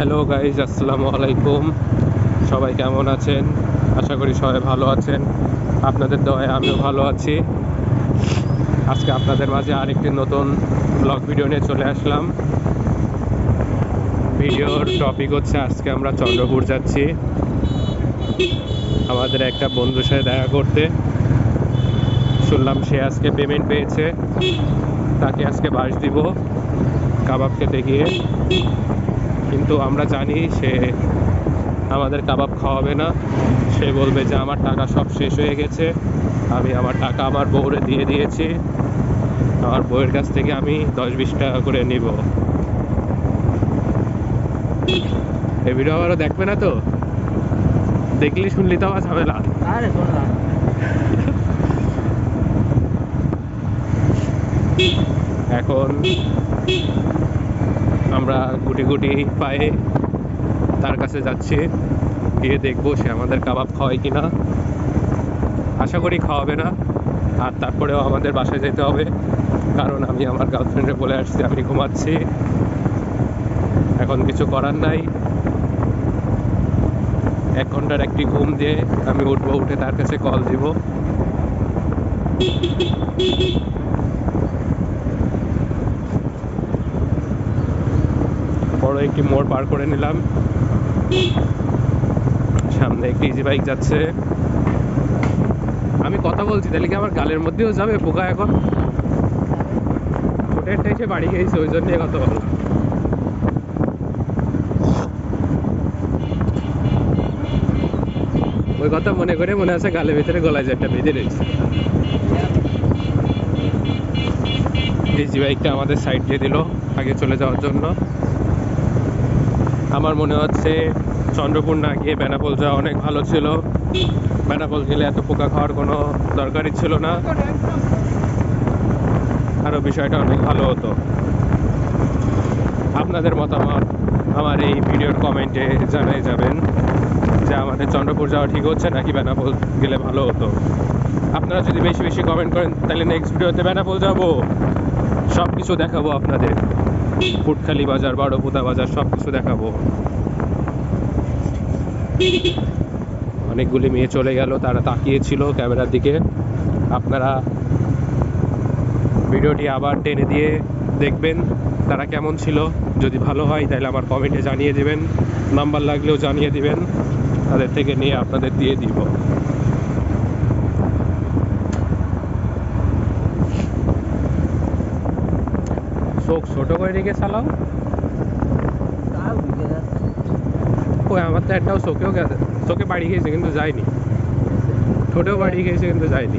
Hello guys, আসসালামু আলাইকুম। সবাই কেমন আছেন? আশা করি সবাই ভালো আছেন। আপনাদের দয়ায় আমিও ভালো আছি। আজকে আপনাদের মাঝে আরেকটি নতুন ব্লগ ভিডিও নিয়ে চলে আসলাম। ভিডিওর টপিক হচ্ছে, আজকে আমরা চন্দ্রপুর যাচ্ছি আমাদের একটা বন্ধুর সাথে দেখা করতে। শুনলাম সে আজকে পেমেন্ট পেয়েছে, তাকে আজকে বাস দিব কাবাব খেতে গিয়ে। কিন্তু আমরা জানি সে আমাদের কাবাব খাওয়াবে না। সে বলবে যে আমার টাকা সব শেষ হয়ে গেছে, আমি আমার টাকা আমার বউরে দিয়ে দিয়েছি, আমার বউয়ের কাছ থেকে আমি 10-20 টাকা করে নিব। এই ভিডিও আবারও দেখবে না তো? দেখলি শুনলি তো আমার ঝামেলা। এখন আমরা গুটি গুটি পায়ে তার কাছে যাচ্ছি, গিয়ে দেখবো সে আমাদের কাবাব খাওয়ায় কিনা। আশা করি খাওয়াবে না। আর তারপরেও আমাদের বাসায় যেতে হবে, কারণ আমি আমার গার্লফ্রেন্ডে বলে আসছি আমি ঘুমাচ্ছি। এখন কিছু করার নাই। 1 ঘন্টার একটি ঘুম দিয়ে আমি উঠবো, উঠে তার কাছে কল দিব। বড় একটি মোড় পার করে নিলাম, সামনে একটি ইজি বাইক যাচ্ছে। আমি কথা বলছি, তাহলে কি আমার গালের মধ্যেও যাবে পোকা? এখন ঠোঁটেরটা এসে বাড়ি গেছে, ওই জন্য কথা বললাম। ওই কথা মনে করে মনে আছে গালের ভিতরে গলায় যে একটা বেঁধে রয়েছে। ইজি বাইকটা আমাদের সাইড দিয়ে দিল আগে চলে যাওয়ার জন্য। আমার মনে হচ্ছে চন্দ্রপুর না গিয়ে বেনাপোল যাওয়া অনেক ভালো ছিল। বেনাপোল গেলে এত পোকা খাওয়ার কোনো দরকারই ছিল না, আরও বিষয়টা অনেক ভালো হতো। আপনাদের মতামত আমার এই ভিডিওর কমেন্টে জানিয়ে যাবেন যে আমাদের চন্দ্রপুর যাওয়া ঠিক হচ্ছে নাকি বেনাপোল গেলে ভালো হতো। আপনারা যদি বেশি বেশি কমেন্ট করেন তাহলে নেক্সট ভিডিওতে বেনাপোল যাব, সব কিছু দেখাবো আপনাদের। পুটখালি বাজার, বারোপুতা বাজার সব কিছু দেখাবো। অনেকগুলি মেয়ে চলে গেল, তারা তাকিয়েছিল ক্যামেরার দিকে। আপনারা ভিডিওটি আবার টেনে দিয়ে দেখবেন তারা কেমন ছিল। যদি ভালো হয় তাহলে আমার কমেন্টে জানিয়ে দেবেন, নাম্বার লাগলেও জানিয়ে দিবেন, তাদের থেকে নিয়ে আপনাদের দিয়ে দিব। চোখ ছোট করে রেখে চালাও। ওই আমার তো একটাও চোখেও গেছে, চোখে বাড়ি গেছে কিন্তু যায়নি, ঠোঁটেও বাড়ি গেছে কিন্তু যায়নি।